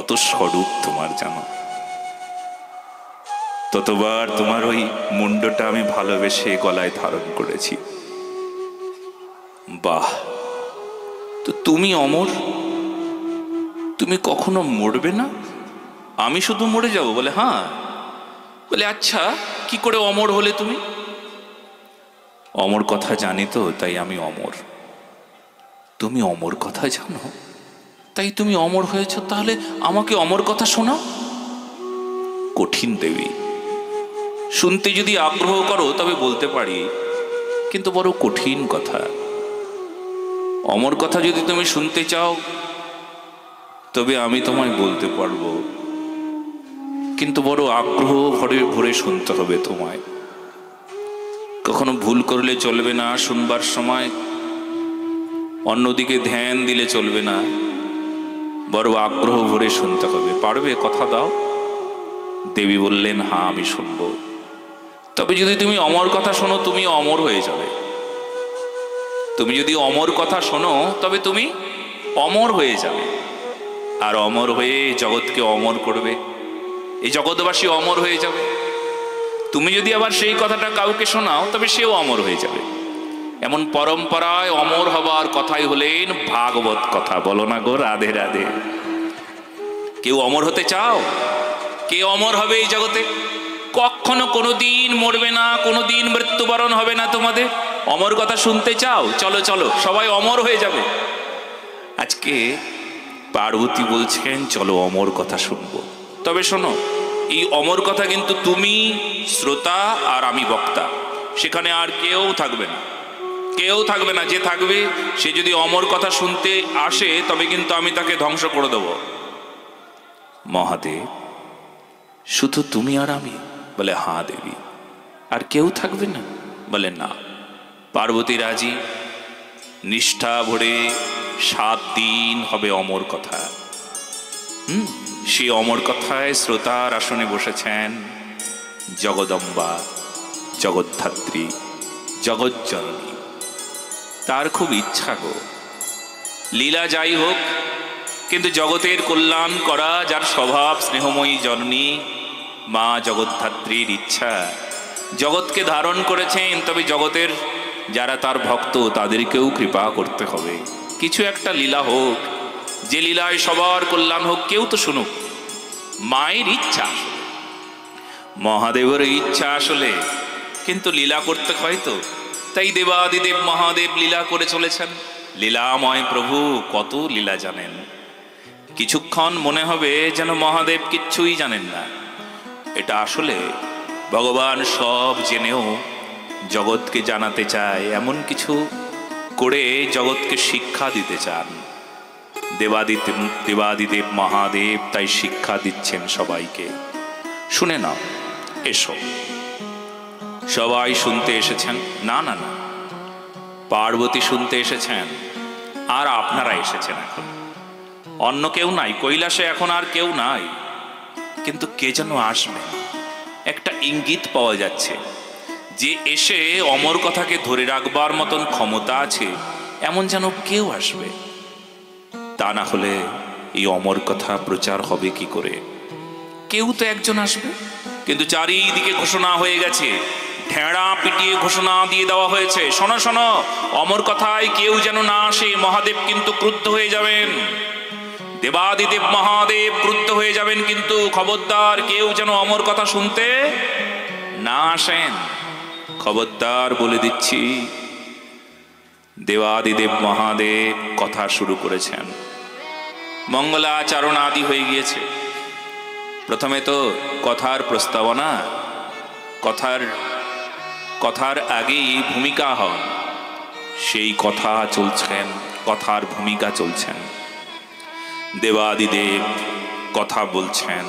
কত স্বরূপ তোমার জানো, ততবার তোমার ওই মুন্ডটা আমি ভালোবেসে গলায় ধারণ করেছি। বাহ, তো তুমি অমর, তুমি কখনো মরবে না? আমি শুধু মরে যাব? বলে হ্যাঁ। বলে আচ্ছা, কি করে অমর হলে তুমি? অমর কথা জানি তো, তাই আমি অমর। তুমি অমর কথা জানো, তাই তুমি অমর হয়েছ, তাহলে আমাকে অমর কথা শোনাও। কঠিন দেবী, শুনতে যদি আগ্রহ করো তবে বলতে পারি, কিন্তু বড় কঠিন কথা। অমর কথা যদি তুমি শুনতে চাও তবে আমি তোমায় বলতে পারবো, কিন্তু বড় আগ্রহ ভরে ভরে শুনতে হবে তোমায়। কখনো ভুল করলে চলবে না, শুনবার সময় অন্যদিকে ধ্যান দিলে চলবে না, বড় আগ্রহ ভরে শুনতে হবে। পারবে? কথা দাও। দেবী বললেন হ্যাঁ, আমি শুনবো। তবে যদি তুমি অমর কথা শোনো, তুমি অমর হয়ে যাবে। তুমি যদি অমর কথা শোনো তবে তুমি অমর হয়ে যাবে, আর অমর হয়ে জগৎকে অমর করবে, এই জগৎবাসী অমর হয়ে যাবে। তুমি যদি আবার সেই কথাটা কাউকে শোনাও তবে সেও অমর হয়ে যাবে। এমন পরম্পরায় অমর হবার কথাই হলেন ভাগবত কথা। বলো না গো রাধে রাধে। কেউ অমর হতে চাও? কে অমর হবে এই জগতে? কখনো কোনোদিন মরবে না, কোনোদিন মৃত্যুবরণ হবে না তোমাদের। অমর কথা শুনতে চাও? চলো চলো, সবাই অমর হয়ে যাবে। আজকে পার্বতী বলছেন চলো অমর কথা শুনবো। তবে শোনো, এই অমর কথা কিন্তু তুমি শ্রোতা আর আমি বক্তা, সেখানে আর কেউ থাকবে না, কেউ থাকবে না। যে থাকবে সে যদি অমর কথা শুনতে আসে তবে কিন্তু আমি তাকে ধ্বংস করে দেব। মহাদেব, শুধু তুমি আর আমি? বলে হ্যাঁ দেবী। আর কেউ থাকবে না? বলে না। পার্বতী রাজি, নিষ্ঠা ভরে 7 দিন হবে অমর কথা। সেই অমর কথায় শ্রোতার আসনে বসেছেন জগদম্বা, জগদ্ধাত্রী, জগজ্জননী। তার খুব ইচ্ছা গো, লীলা যাই হোক, কিন্তু জগতের কল্যাণ করা যার স্বভাব স্নেহময়ী জননী মা জগদ্ধাত্রীর ইচ্ছা। জগৎকে ধারণ করেছেন, তবে জগতের যারা তার ভক্ত তাদেরকেও কৃপা করতে হবে। কিছু একটা লীলা হোক, যে লীলায় সবার কল্যাণ হোক, কেউ তো শুনুক। মায়ের ইচ্ছা, মহাদেবের ইচ্ছা আসলে, কিন্তু লীলা করতে হয় তো। তাই দেবাদিদেব মহাদেব লীলা করে চলেছেন। লীলাময় প্রভু কত লীলা জানেন। কিছুক্ষণ মনে হবে যেন মহাদেব কিচ্ছুই জানেন না। এটা আসলে ভগবান সব জেনেও জগৎকে জানাতে চায়, এমন কিছু করে জগৎকে শিক্ষা দিতে চান। দেবাদিদেব মহাদেব তাই শিক্ষা দিচ্ছেন সবাইকে। শুনে নাও, এসো। সবাই শুনতে এসেছেন? না না না, পার্বতী শুনতে এসেছেন, আর আপনারা এসেছেন। এখন অন্য কেউ নাই, কৈলাসে এখন আর কেউ নাই, কিন্তু কে যেন আসবে। একটা ইঙ্গিত পাওয়া যাচ্ছে যে এসে অমর কথাকে ধরে রাখবার মতন ক্ষমতা আছে, এমন যেন কেউ আসবে। তা না হলে এই অমর কথা প্রচার হবে কি করে? কেউ তো একজন আসবে। কিন্তু চারিদিকে ঘোষণা হয়ে গেছে, ঢেঁড়া পিটিয়ে ঘোষণা দিয়ে দেওয়া হয়েছে, শোনো শোনো, অমর কথায় কেউ যেন না আসে, মহাদেব কিন্তু ক্রুদ্ধ হয়ে যাবেন। দেবাদিদেব মহাদেব ক্রুদ্ধ হয়ে যাবেন, কিন্তু খবরদার কেউ যেন অমর কথা শুনতে না আসেন। খবরদার বলে দিচ্ছি। দেবাদিদেব মহাদেব কথা শুরু করেছেন। মঙ্গলাচরণ আদি হয়ে গিয়েছে। প্রথমে তো কথার প্রস্তাবনা, কথার আগেই ভূমিকা হন, সেই কথা চলছেন, কথার ভূমিকা চলছেন। দেবাদিদেব কথা বলছেন,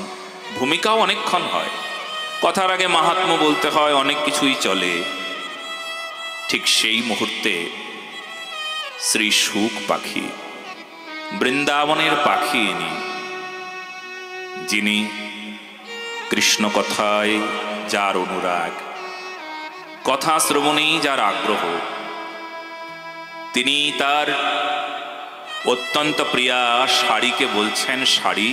ভূমিকাও অনেকক্ষণ হয়। কথার আগে মাহাত্ম্য বলতে হয়, অনেক কিছুই চলে। ঠিক সেই মুহূর্তে শ্রী শুক পাখি, বৃন্দাবনের পাখি ইনি, যিনি কৃষ্ণ কথায় যার অনুরাগ, কথা শ্রবণেই যার আগ্রহ, তিনি তার অত্যন্ত প্রিয়া শাড়িকে বলছেন, শাড়ি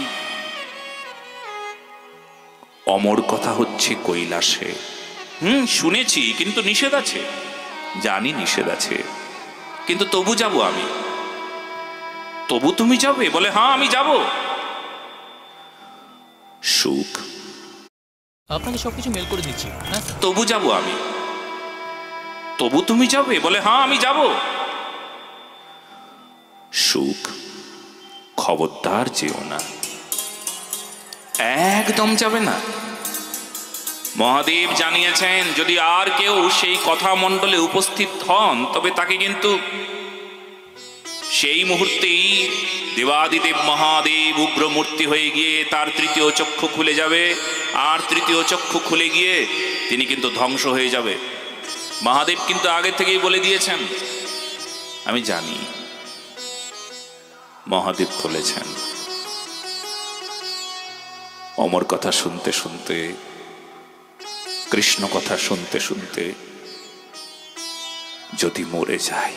অমর কথা হচ্ছে কৈলাসে। শুনেছি, কিন্তু নিষেধ আছে, জানি নিষেধ আছে, কিন্তু তবু যাব আমি। তবু তুমি যাবে? বলে হ্যাঁ আমি যাব। সুখ, আপনাকে সবকিছু মেল করে দিচ্ছি। হ্যাঁ, তবু যাব আমি। তবু তুমি যাবে? বলে হ্যাঁ আমি যাব। সুখ, খবরদার যেও না, একদম যাবে না। মহাদেব জানিয়েছেন যদি আর কেউ সেই কথা মণ্ডলে উপস্থিত হন তবে তাকে কিন্তু সেই মুহূর্তেই দেবাদিদেব মহাদেব উগ্রমূর্তি হয়ে গিয়ে তার তৃতীয় চক্ষু খুলে যাবে, আর তৃতীয় চক্ষু খুলে গিয়ে তিনি কিন্তু ধ্বংস হয়ে যাবে। মহাদেব কিন্তু আগে থেকেই বলে দিয়েছেন, আমি জানি। মহাদেব বলেছেন অমর কথা শুনতে শুনতে, কৃষ্ণ কথা শুনতে শুনতে যদি মরে যায়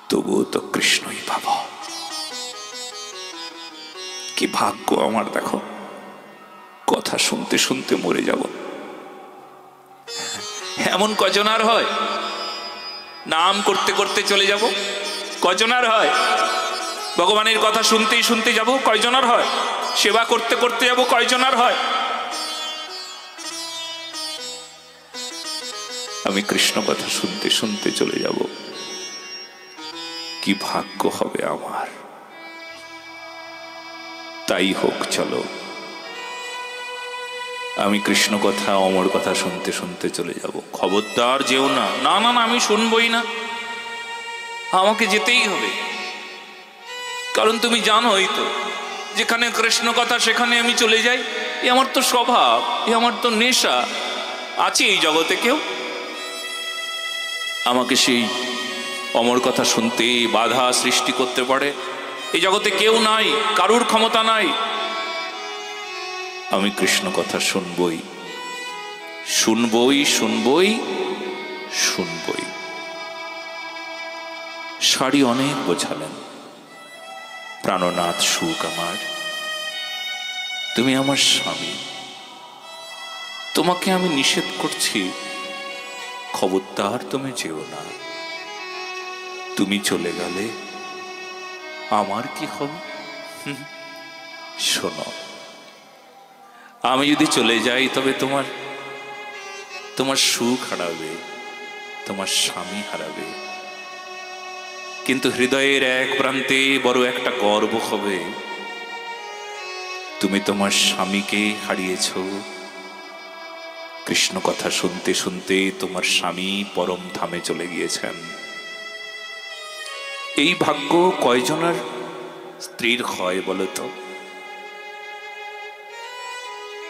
তবুও তো কৃষ্ণই পাব। কি ভাগ্য আমার, দেখো, কথা শুনতে শুনতে মরে যাব। এমন কজন আর হয়? নাম করতে করতে চলে যাব, কজন আর হয়? ভগবানের কথা শুনতেই শুনতে যাব, কয়জন আর হয়? সেবা করতে করতে যাব, কয়জন আর হয়? আমি কৃষ্ণ কথা শুনতে শুনতে চলে যাব, কি ভাগ্য হবে আমার। তাই হোক, চলো, আমি কৃষ্ণ কথা অমর কথা শুনতে শুনতে চলে যাব। খবরদার যেও না। না না না, আমি শুনবই না, আমাকে যেতেই হবে। কারণ তুমি জানোই তো, যেখানে কৃষ্ণ কথা সেখানে আমি চলে যাই। এ আমার তো স্বভাব, এ আমার তো নেশা। আছে এই জগতে কেউ আমাকে সেই অমর কথা শুনতে বাধা সৃষ্টি করতে পারে? এই জগতে কেউ নাই, কারুর ক্ষমতা নাই। আমি কৃষ্ণ কথা শুনবই, শুনবই, শুনবই, শুনবই। শাড়ি অনেক বোঝালেন, প্রাণনাথ সুখ আমার, তুমি আমার স্বামী, তোমাকে আমি নিষেধ করছি, খবরদার তুমি যেও না। তুমি চলে গেলে আমার কি হবে? শোনো, আমি যদি চলে যাই তবে তোমার সুখ হারাবে, তোমার স্বামী হারাবে, কিন্তু হৃদয়ের এক প্রান্তে বড় একটা গর্ব হবে, তুমি তোমার স্বামীকে হারিয়েছ। কৃষ্ণ কথা শুনতে শুনতে তোমার স্বামী পরম ধামে চলে গিয়েছেন। এই ভাগ্য কয়জনের স্ত্রীর হয় বলো তো?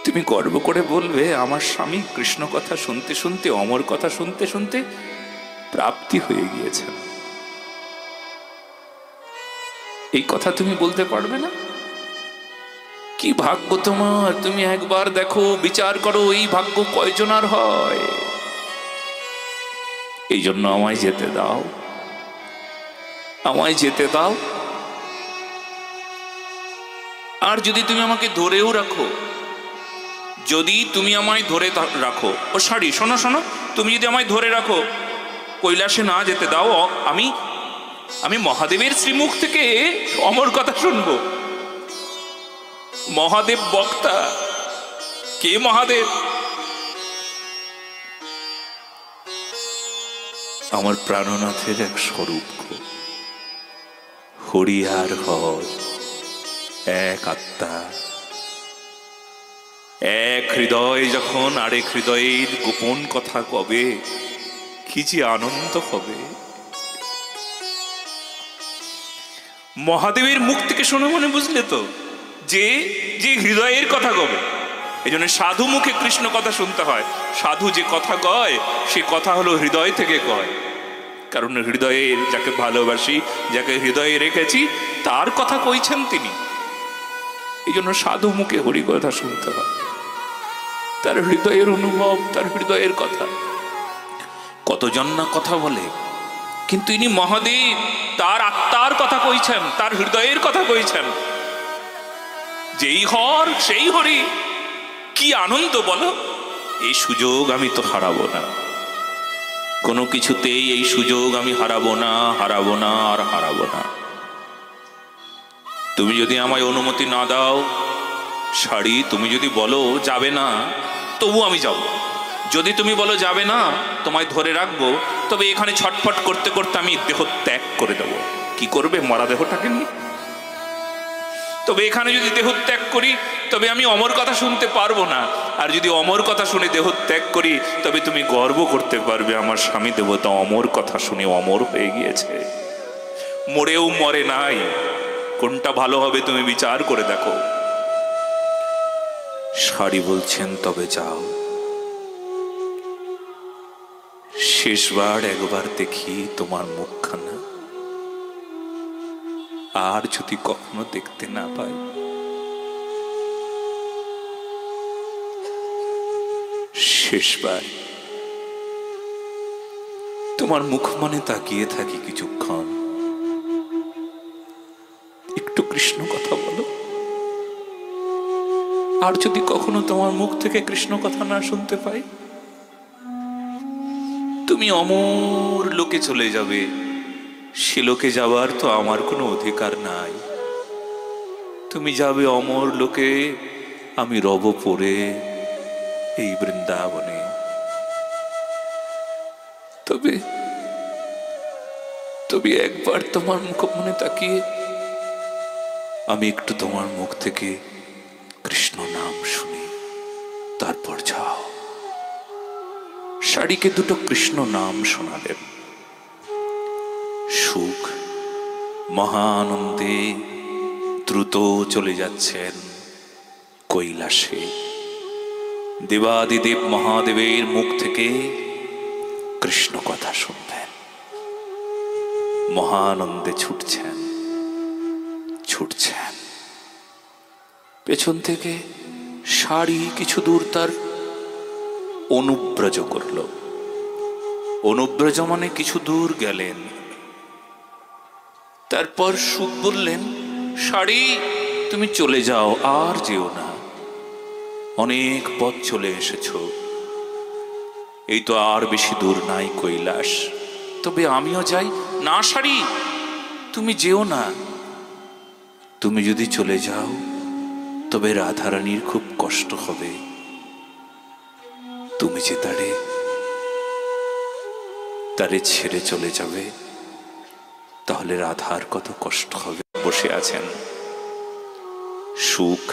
তুমি গর্ব করে বলবে আমার স্বামী কৃষ্ণ কথা শুনতে শুনতে, অমর কথা শুনতে শুনতে প্রাপ্তি হয়ে গিয়েছেন। এই কথা তুমি বলতে পারবে না? কি ভাগ্য তোমার! তুমি একবার দেখো, বিচার করো, এই ভাগ্য কয়জনার হয়। এই জন্য আমায় যেতে দাও, আমায় যেতে দাও। আর যদি তুমি আমাকে ধরেও রাখো, যদি তুমি আমায় ধরে রাখো, ও শাড়ি শোনো শোনো, তুমি যদি আমায় ধরে রাখো, কৈলাসে না যেতে দাও, আমি মহাদেবের শ্রীমুখ থেকে অমর কথা শুনবো। মহাদেব বক্তা, কে মহাদেব? আমার প্রাণনাথের এক স্বরূপ, হরি আর হর এক আত্মা, এক হৃদয় যখন আরেক হৃদয়ের গোপন কথা কবে, কি যে আনন্দ হবে। মহাদেবের মুখ থেকে শুনে মনে বুঝলে তো যে যে হৃদয়ের কথা কবে। এই জন্য সাধু মুখে কৃষ্ণ কথা শুনতে হয়। সাধু যে কথা কয় সে কথা হলো হৃদয় থেকে কয়, কারণ হৃদয়ের যাকে ভালোবাসি, যাকে হৃদয়ে রেখেছি, তার কথা কইছেন তিনি। এই জন্য সাধু মুখে হরি কথা শুনতে হয়, তার হৃদয়ের অনুভব, তার হৃদয়ের কথা। কতজন না কথা বলে, কিন্তু ইনি মহাদেব তার আত্মার কথা কইছেন, তার হৃদয়ের কথা কইছেন। যেই হর সেই হরি, কি আনন্দ বলো। এই সুযোগ আমি তো হারাবো না, কোনো কিছুতেই এই সুযোগ আমি হারাবো না, হারাবো না আর হারাবো না। তুমি যদি আমায় অনুমতি না দাও শাড়ি, তুমি যদি বলো যাবে না, তবু আমি যাব। যদি তুমি বলো যাবে না, তোমায় ধরে রাখবো, তবে এখানে ছটফট করতে করতে আমি দেহ ত্যাগ করে দেবো। কি করবে মরা দেহটাকে নিয়ে? তবে এখানে যদি দেহ ত্যাগ করি, তবে আমি অমর কথা শুনতে পারবো না। আর যদি অমর কথা শুনে দেহ ত্যাগ করি, তবে তুমি গর্ব করতে পারবে আমার স্বামী দেবতা অমর কথা শুনে অমর হয়ে গিয়েছে, মরেও মরে নাই। কোনটা ভালো হবে তুমি বিচার করে দেখো। শাড়ি বলছেন তবে যাও, শেষবার একবার দেখি তোমার মুখখানা, আর যদি কখনো দেখতে না পাই, শেষবার তোমার মুখ মানে তাকিয়ে থাকি কিছুক্ষণ, একটু কৃষ্ণ কথা বলো। আর যদি কখনো তোমার মুখ থেকে কৃষ্ণ কথা না শুনতে পাই, তুমি অমর লোকে চলে যাবে। সে লোকে যাওয়ার তো আমার কোনো অধিকার নাই। তুমি যাবে অমর লোকে, আমি রব পড়ে এই বৃন্দাবনে। তবে তবে একবার তোমার মুখ মনে তাকিয়ে আমি একটু তোমার মুখ থেকে কৃষ্ণ নাম শুনি, তারপর যাও। শাড়িকে দুটো কৃষ্ণ নাম শোনালেন। সুখ মহানন্দে দ্রুত চলে যাচ্ছেন কৈলাসে। দেবাদিদেব মহাদেবের মুখ থেকে কৃষ্ণ কথা শুনবেন। মহানন্দে ছুটছেন ছুটছেন। পেছন থেকে শাড়ি কিছু দূর তার অনুব্রজ করল। অনুব্রজ মানে কিছু দূর গেলেন। তারপর সুখ বললেন, শাড়ি তুমি চলে যাও, আর যেও না, অনেক পথ চলে এসেছ, এই তো আর বেশি দূর নাই কৈলাস, তবে আমিও যাই। না শাড়ি, তুমি যেও না, তুমি যদি চলে যাও তবে রাধারানীর খুব কষ্ট হবে। তুমি যে তারে ছেড়ে চলে যাবে, তাহলে রাধার কত কষ্ট হবে। বসে আছেন সুখ,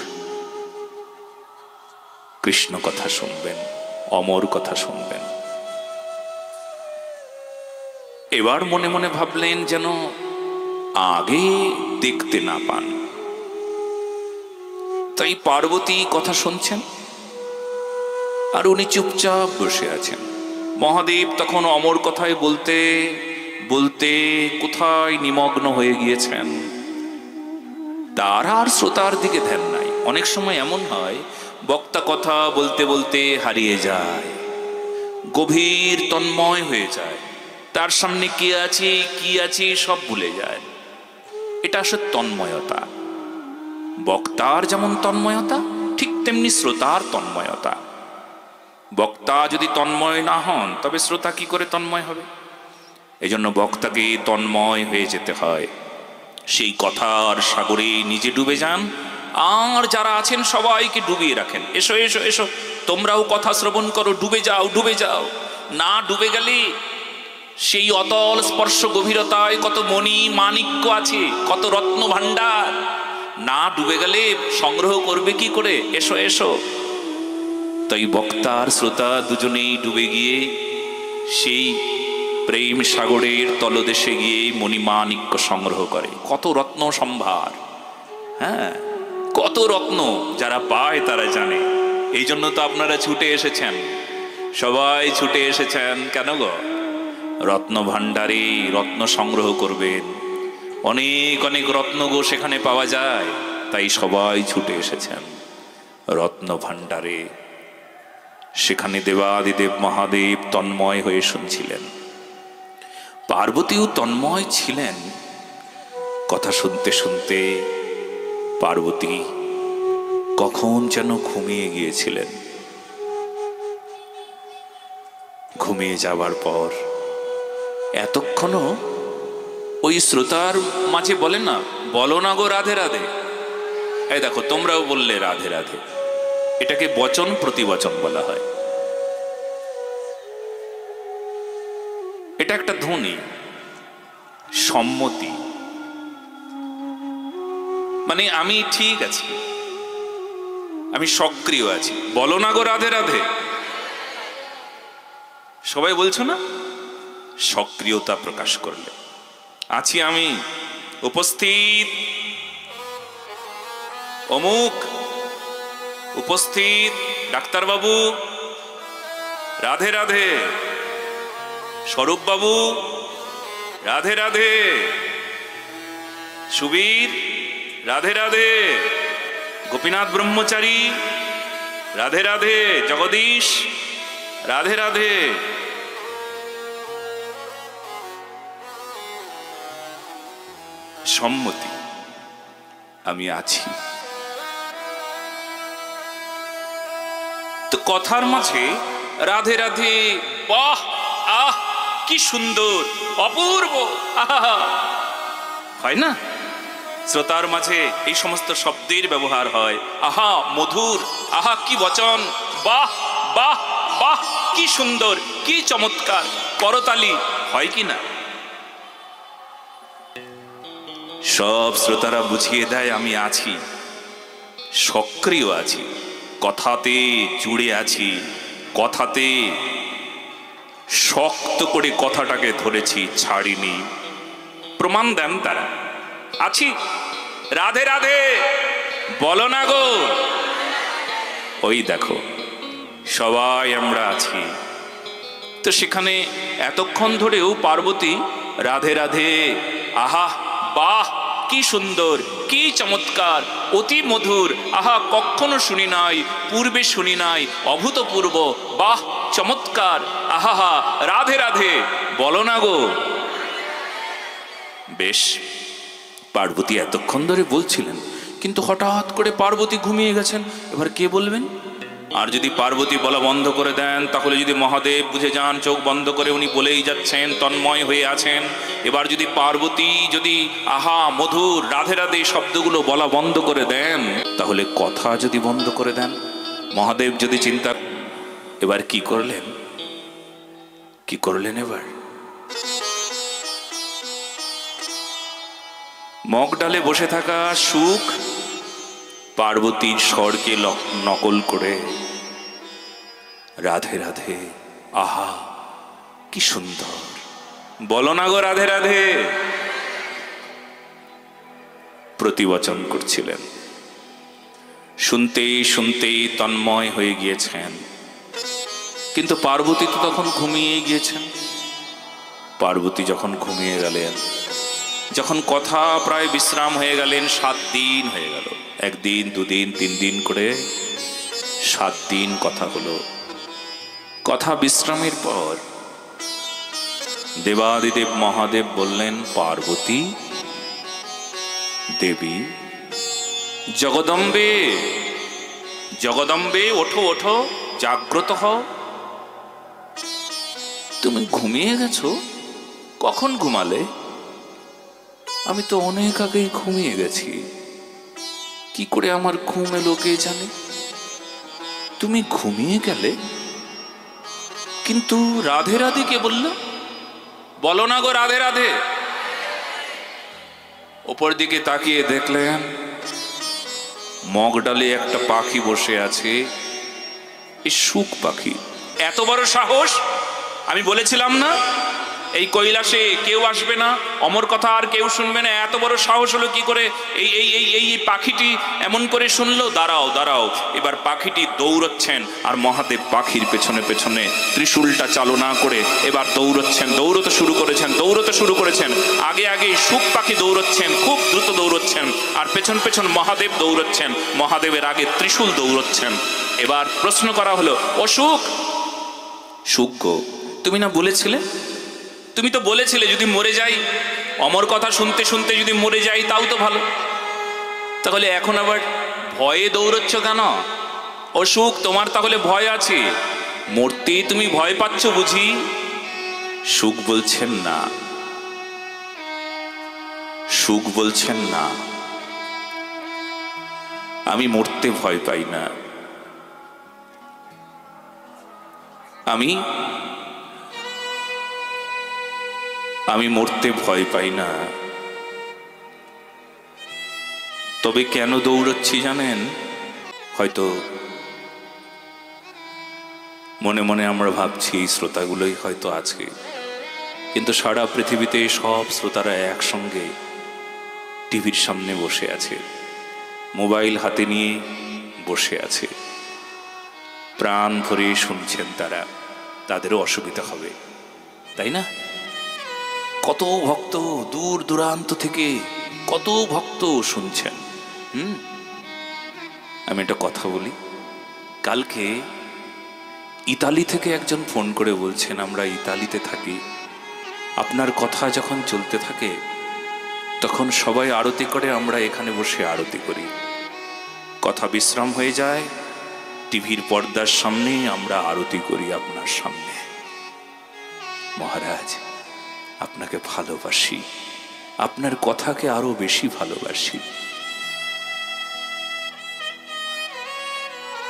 কৃষ্ণ কথা শুনবেন, অমর কথা শুনবেন। এবার মনে মনে ভাবলেন যেন আগে দেখতে না পান। তাই পার্বতী কথা শুনছেন আর উনি চুপচাপ বসে আছেন। মহাদেব তখন অমর কথায় বলতে বলতে কোথায় নিমগ্ন হয়ে গিয়েছেন, তার আর শ্রোতার দিকে ধ্যান নাই। অনেক সময় এমন হয়, বক্তা কথা বলতে বলতে হারিয়ে যায়, গভীর তন্ময় হয়ে যায়, তার সামনে কি আছে সব ভুলে যায়। এটা আসলে তন্ময়তা। বক্তার যেমন তন্ময়তা, ঠিক তেমনি শ্রোতার তন্ময়তা। বক্তা যদি তন্ময় না হন, তবে শ্রোতা কি করে তন্ময় হবে? এজন্য বক্তাকে তন্ময় হয়ে যেতে হয়। সেই কথার সাগরে নিজে ডুবে যান, আর যারা আছেন সবাইকে ডুবিয়ে রাখেন। এসো এসো এসো, তোমরাও কথা শ্রবণ করো, ডুবে যাও ডুবে যাও। না ডুবে গেলে সেই অতল স্পর্শ গভীরতায় কত মণি মাণিক্য আছে, কত রত্ন ভাণ্ডার, না ডুবে গেলে সংগ্রহ করবে কি করে? এসো এসো। তাই বক্তা আর শ্রোতা দুজনেই ডুবে গিয়ে সেই প্রেম সাগরের তলদেশে গিয়ে মণিমাণিক্য সংগ্রহ করে। কত রত্ন সম্ভার, হ্যাঁ, কত রত্ন। যারা পায় তারা জানে। এই জন্য তো আপনারা ছুটে এসেছেন, সবাই ছুটে এসেছেন। কেন গো? রত্ন ভাণ্ডারে রত্ন সংগ্রহ করবেন। অনেক অনেক রত্ন গো সেখানে পাওয়া যায়, তাই সবাই ছুটে এসেছেন রত্ন ভাণ্ডারে। সেখানে দেবাদিদেব মহাদেব তন্ময় হয়ে শুনছিলেন, পার্বতীও তন্ময় ছিলেন। কথা শুনতে শুনতে পার্বতী কখন যেন ঘুমিয়ে গিয়েছিলেন। ঘুমিয়ে যাবার পর এতক্ষণও ওই শ্রোতার মাঝে বলে না, বলো না গো রাধে রাধে। এই দেখো, তোমরাও বললে রাধে রাধে। এটাকে বচন প্রতিবচন বলা হয়। এটা একটা ধ্বনি, সম্মতি। মানে আমি ঠিক আছি, আমি সক্রিয় আছি। বলো না গো রাধে রাধে। সবাই বলছো না, সক্রিয়তা প্রকাশ করলে আছি আমি উপস্থিত, অমুক উপস্থিত ডাক্তারবাবু রাধে রাধে, স্বরূপবাবু রাধে রাধে, সুবীর রাধে রাধে, গোপীনাথ ব্রহ্মচারী রাধে রাধে, জগদীশ রাধে রাধে। সম্মতি, আমি আছি। তো কথার মাঝে রাধে রাধে, বাহ, আহ, কি সুন্দর, অপূর্ব, আহা, হয় না? শ্রোতার মাঝে এই সমস্ত শব্দের ব্যবহার হয়। আহা মধুর, আহা কি বচন, বাহ বাহ বাহ, কি সুন্দর, কি চমৎকার, করতালি হয় কি না? সব শ্রোতারা বুঝিয়ে দেয় আমি আছি, সক্রিয় আছি, কথাতে জুড়ে আছি, কথাতে শক্ত করে কথাটাকে ধরেছি, ছাড়িনি। প্রমাণ দেন তারা, আছি, রাধে রাধে, বলো না গো। ওই দেখো, সবাই আমরা আছি। তো সেখানে এতক্ষণ ধরেও পার্বতী রাধে রাধে, আহা বাহ, কি সুন্দর, কি চমৎকার, অতি মধুর, আহা কখনো শুনি নাই, পূর্বে শুনি নাই, অভূতপূর্ব, বাহ চমৎকার, আহা রাধে রাধে, বলো না গো। বেশ, পার্বতী এতক্ষণ ধরে বলছিলেন, কিন্তু হঠাৎ করে পার্বতী ঘুমিয়ে গেছেন। এবার কে বলবেন? আর যদি পার্বতী বলা বন্ধ করে দেন, তাহলে যদি মহাদেব বুঝে যান, চোখ বন্ধ করে উনি বলেই যাচ্ছেন, তন্ময় হয়ে আছেন। এবার যদি পার্বতী যদি আহা মধুর রাধে রাধে শব্দগুলো বলা বন্ধ করে দেন, তাহলে কথা যদি বন্ধ করে দেন, মহাদেব যদি চিন্তা, এবার কি করলেন? কি করলেন? এবার মগ ডালে বসে থাকা সুখ পার্বতীর স্বরকে নকল করে রাধে রাধে, আহা কি সুন্দর, বলো না গো রাধে রাধে, প্রতিবচন করছিলেন। শুনতেই শুনতেই তন্ময় হয়ে গিয়েছেন। কিন্তু পার্বতী তো তখন ঘুমিয়ে গিয়েছেন। পার্বতী যখন ঘুমিয়ে গেলেন, যখন কথা প্রায় বিশ্রাম হয়ে গেলেন, 7 দিন হয়ে গেল, 1 দিন 2 দিন 3 দিন করে 7 দিন কথা হলো। কথা বিশ্রামের পর দেবাদিদেব মহাদেব বললেন, পার্বতী দেবী, জগদম্বে জগদম্বে, ওঠো ওঠো, জাগ্রত হও। তুমি ঘুমিয়ে গেছো? কখন ঘুমালে? আমি তো অনেক আগেই ঘুমিয়ে গেছি। কি করে আমার ঘুম এলো কে জানে। তুমি ঘুমিয়ে গেলে, কিন্তু রাধে রাধে কে বলল? বলো না গো রাধে রাধে। ওপর দিকে তাকিয়ে দেখলেন মগ ডালে একটা পাখি বসে আছে, এই সুখ পাখি। এত বড় সাহস! আমি বলেছিলাম না এই কৈলাসে কেউ আসবে না, অমর কথা আর কেউ শুনবে না। এত বড় সাহস হলো কি করে? এই এই এই এই পাখিটি এমন করে শুনলো। দাঁড়াও দাঁড়াও। এবার পাখিটি দৌড়চ্ছেন, আর মহাদেব পাখির পেছনে পেছনে ত্রিশূলটা চালনা করে এবার দৌড়চ্ছেন, দৌড়তে শুরু করেছেন। আগে আগে সুখ পাখি দৌড়চ্ছেন, খুব দ্রুত দৌড়চ্ছেন, আর পেছন পেছন মহাদেব দৌড়চ্ছেন, মহাদেবের আগে ত্রিশূল দৌড়চ্ছেন। এবার প্রশ্ন করা হলো, ও সুখ, সুখ গো, তুমি না বলেছিলে, তুমি তো বলেছিলে যদি মরে যাই, অমর কথা শুনতে শুনতে যদি মরে যাই তাও তো ভালো। তাহলে এখন আবার ভয়ে দৌড়চ্ছ কেন? অসুখ তোমার তাহলে ভয় আছে, মরতে তুমি ভয় পাচ্ছ বুঝি? সুখ বলছেন না, সুখ বলছেন না, আমি মরতে ভয় পাই না, আমি মরতে ভয় পাই না। তবে কেন দৌড়চ্ছি জানেন? হয়তো মনে মনে আমরা ভাবছি এই শ্রোতাগুলোই হয়তো আছে, কিন্তু সারা পৃথিবীতে সব শ্রোতারা একসঙ্গে টিভির সামনে বসে আছে, মোবাইল হাতে নিয়ে বসে আছে, প্রাণ ভরে শুনছেন তারা। তাদেরও অসুবিধা হবে, তাই না? কত ভক্ত দূর দূরান্ত থেকে, কত ভক্ত শুনছেন। আমি একটা কথা বলি, কালকে ইতালি থেকে একজন ফোন করে বলছেন, আমরা ইতালিতে থাকি, আপনার কথা যখন চলতে থাকে তখন সবাই আরতি করে, আমরা এখানে বসে আরতি করি, কথা বিশ্রাম হয়ে যায়, টিভির পর্দার সামনে আমরা আরতি করি আপনার সামনে। মহারাজ, আপনাকে ভালোবাসি, আপনার কথাকে আরো বেশি ভালোবাসি।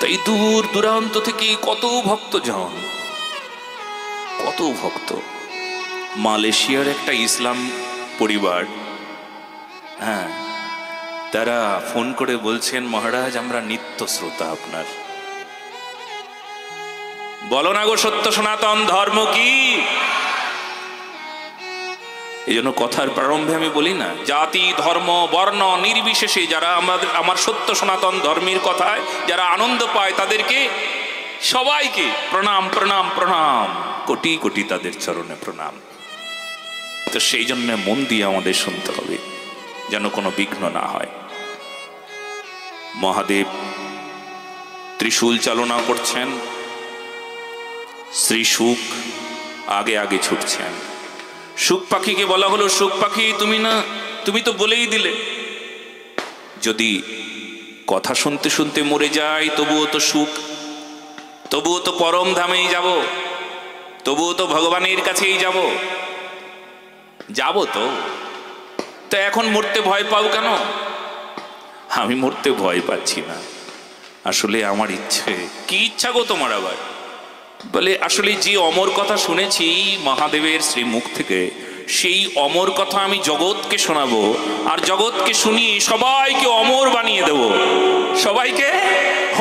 তাই দূর দূরান্ত থেকে কত ভক্তজন, কত ভক্ত। মালয়েশিয়ার একটা ইসলাম পরিবার, হ্যাঁ, তারা ফোন করে বলছেন, মহারাজ আমরা নিত্য শ্রোতা আপনার। বলো না গো, সত্য সনাতন ধর্ম কি? এই জন্য কথার প্রারম্ভে আমি বলি না, জাতি ধর্ম বর্ণ নির্বিশেষে যারা আমার সত্য সনাতন ধর্মের কথায় যারা আনন্দ পায় তাদেরকে সবাইকে প্রণাম প্রণাম প্রণাম, কোটি কোটি তাদের চরণে প্রণাম। তো সেই জন্য মন দিয়ে আমাদের শুনতে হবে, যেন কোনো বিঘ্ন না হয়। মহাদেব ত্রিশূল চালনা করছেন, শ্রী শুক আগে আগে ছুটছেন। শুক পাখিকে বলা হলো, শুক পাখি তুমি তো বলেই দিলে, যদি কথা শুনতে শুনতে মরে যাই তবুও তো সুখ, তবুও তো পরম ধামেই যাব, তবুও তো ভগবানের কাছেই যাব তো এখন মরতে ভয় পাও কেন? আমি মরতে ভয় পাচ্ছি না, আসলে আমার ইচ্ছে। কি ইচ্ছা গো তোমার আবার? বলে, আসলে যে অমর কথা শুনেছি মহাদেবের শ্রীমুখ থেকে, সেই অমর কথা আমি জগৎকে শোনাবো, আর জগৎকে শুনিয়ে সবাইকে অমর বানিয়ে দেব, সবাইকে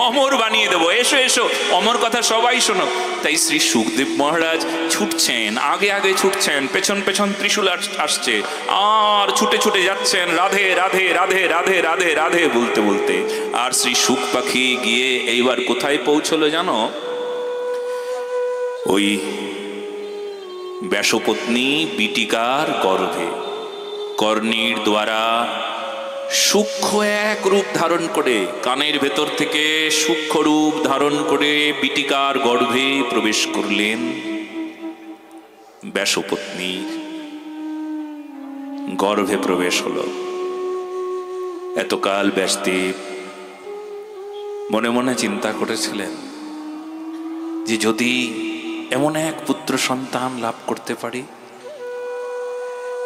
অমর বানিয়ে দেব। এসো এসো, অমর কথা সবাই শোনো। তাই শ্রী সুখদেব মহারাজ ছুটছেন, আগে আগে ছুটছেন, পেছন পেছন ত্রিশূল আসছে, আর ছুটে ছুটে যাচ্ছেন, রাধে রাধে রাধে রাধে রাধে রাধে বলতে বলতে। আর শ্রী সুখ পাখি গিয়ে এইবার কোথায় পৌঁছলো জানো? ওই ব্যাসপত্নী বিটিকার গর্ভে, কর্ণীর দ্বারা সূক্ষ্ম এক রূপ ধারণ করে, কানের ভেতর থেকে সূক্ষ্ম রূপ ধারণ করে বিটিকার গর্ভে প্রবেশ করলেন ব্যাসপত্নীর গর্ভে প্রবেশ হলো। এতকাল ব্যাসদেব মনে মনে চিন্তা করেছিলেন যে যদি এমন এক পুত্র সন্তান লাভ করতে পারি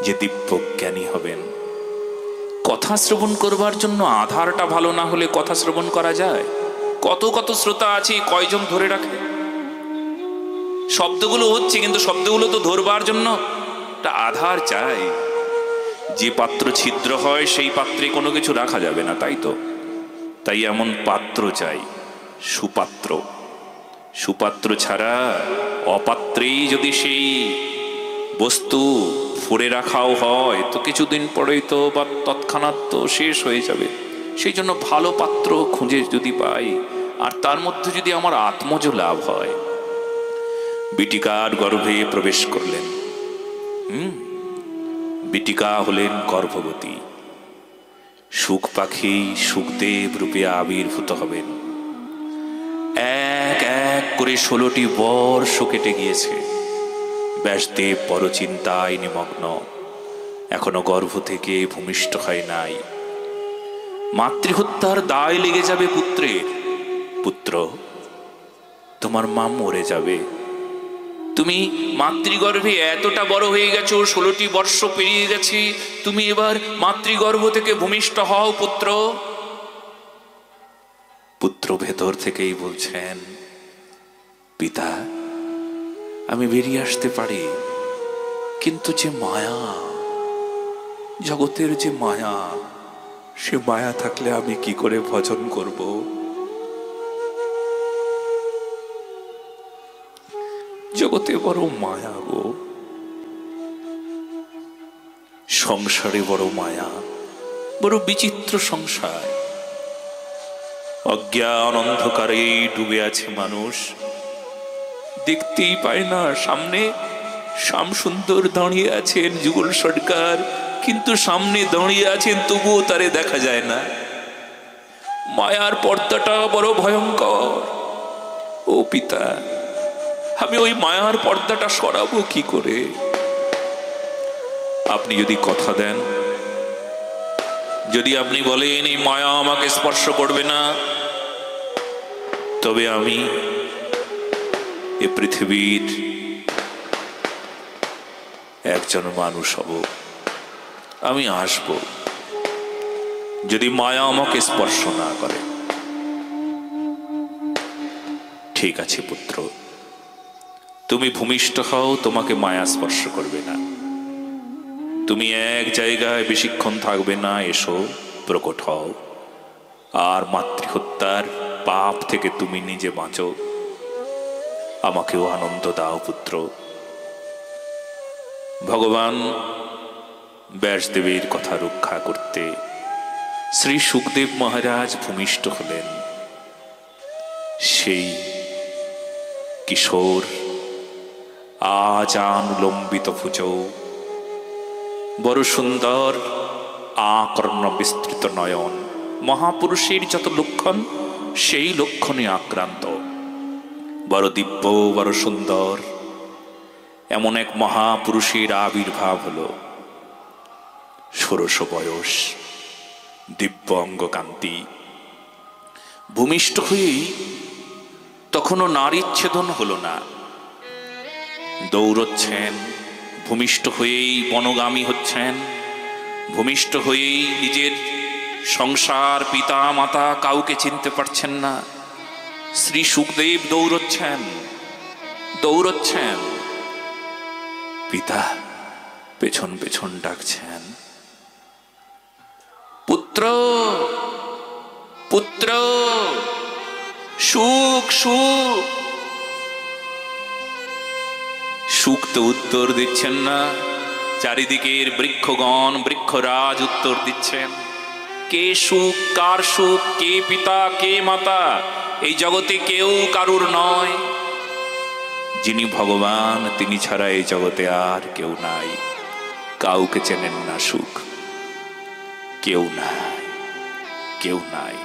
যে দিব্যজ্ঞানী হবেন। কথা শ্রবণ করবার জন্য আধারটা ভালো না হলে কথা শ্রবণ করা যায়? কত কত শ্রোতা আছে, কয়জন ধরে রাখে? শব্দগুলো হচ্ছে, কিন্তু শব্দগুলো তো ধরবার জন্য একটা আধার চাই। যে পাত্র ছিদ্র হয় সেই পাত্রে কোনো কিছু রাখা যাবে না, তাই তো? তাই এমন পাত্র চাই, সুপাত্র। সুপাত্র ছাড়া অপাত্রেই যদি সেই বস্তু ফুড়ে রাখাও হয় তো কিছুদিন পরেই তো বা তৎক্ষণাৎ তো শেষ হয়ে যাবে। সেই জন্য ভালো পাত্র খুঁজে যদি পাই, আর তার মধ্যে যদি আমার আত্মজ লাভ হয়। বিটিকার গর্ভে প্রবেশ করলেন। বিটিকা হলেন গর্ভবতী। সুখ পাখি সুখদেব রূপে আবির্ভূত হবেন। এক এক করে 16টি বর্ষ কেটে গিয়েছে। ব্যাসদেব বড় চিন্তায় নিমগ্ন, এখনো গর্ভ থেকে ভূমিষ্ঠ হয় নাই। মাতৃহত্যার দায় লেগে যাবে পুত্রের। পুত্র, তোমার মা মরে যাবে। তুমি মাতৃগর্ভে এতটা বড় হয়ে গেছো, 16টি বর্ষ পেরিয়ে গেছে, তুমি এবার মাতৃগর্ভ থেকে ভূমিষ্ঠ হও পুত্র। পুত্র ভেতর থেকেই বলছেন, পিতা আমি বেরিয়ে আসতে পারি, কিন্তু যে মায়া, জগতের যে মায়া, সে মায়া থাকলে আমি কি করে ভজন করব? জগতে বড় মায়া গো, সংসারে বড় মায়া, বড় বিচিত্র সংসার। অজ্ঞান অন্ধকারে ডুবে আছে মানুষ, দেখতেই পায় না। সামনে শ্যামসুন্দর দাঁড়িয়ে আছেন, যুগল সরকার, কিন্তু সামনে দাঁড়িয়ে আছেন তবুও তারে দেখা যায় না। মায়ার পর্দাটা বড় ভয়ঙ্কর। ও পিতা, আমি ওই মায়ার পর্দাটা সরাবো কি করে? আপনি যদি কথা দেন, যদি আপনি বলেন এই মায়া আমাকে স্পর্শ করবে না, তবে আমি এ পৃথিবীর একজন মানুষ হব, আমি আসব। যদি মায়া আমাকে স্পর্শ না করে, ঠিক আছে পুত্র, তুমি ভূমিষ্ঠ হও, তোমাকে মায়া স্পর্শ করবে না। তুমি এক জায়গায় বেশিক্ষণ থাকবে না, এসো প্রকট হও, আর মাতৃহত্যার পাপ থেকে তুমি নিজে বাঁচো, আমাকেও আনন্দ দাও পুত্র। ভগবান ব্যাসদেবের কথা রক্ষা করতে শ্রী সুখদেব মহারাজ ভূমিষ্ঠ হলেন। সেই কিশোর আজান লম্বিত ভুজৌ, বড় সুন্দর আকর্ণ বিস্তৃত নয়ন, মহাপুরুষের যত লক্ষণ সেই লক্ষণে আক্রান্ত, বড় দিব্য, বড় সুন্দর, এমন এক মহাপুরুষের আবির্ভাব হলো। ষোড়শ বয়স, দিব্য অঙ্গকান্তি। ভূমিষ্ঠ হয়েই তখনও নারীচ্ছেদন হলো না, দৌড়চ্ছেন, ভূমিষ্ঠ হয়েই বনগামী হচ্ছেন, ভূমিষ্ঠ হয়েই নিজের সংসার, পিতা মাতা কাউকে চিনতে পারছেন না। শ্রী সুখদেব দৌড়চ্ছেন, দৌড়চ্ছেন, পিতা পেছন পেছন ডাকছেন, পুত্র পুত্র, সুখ সুখ। সুখ তো উত্তর দিচ্ছেন না, চারিদিকের বৃক্ষগণ, বৃক্ষরাজ উত্তর দিচ্ছেন। কে সুখ, কার সুখ, কে পিতা, কে মাতা, এই জগতে কেউ কারুর নয়। যিনি ভগবান, তিনি ছাড়া এই জগতে আর কেউ নাই। কাউকে চেনেন না সুখ, কেউ নাই, কেউ নাই।